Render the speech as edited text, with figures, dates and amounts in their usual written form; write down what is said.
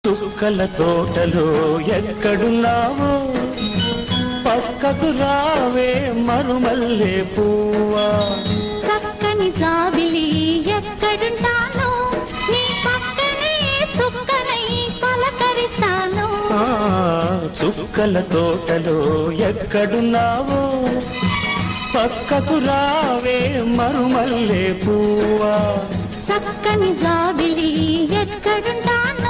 చుక్కల తోటలో ఎక్కడున్నావో పక్కకు రావే మరుమల్లె పువ్వా. చక్కని జాబిలి ఎక్కడుంటానో నీ పక్కనే చుక్కనై పలకరిస్తాను. చుక్కల తోటలో ఎక్కడున్నావో పక్కకు రావే మరుమల్లె పువ్వా. చక్కని జాబిలి ఎక్కడుంటానో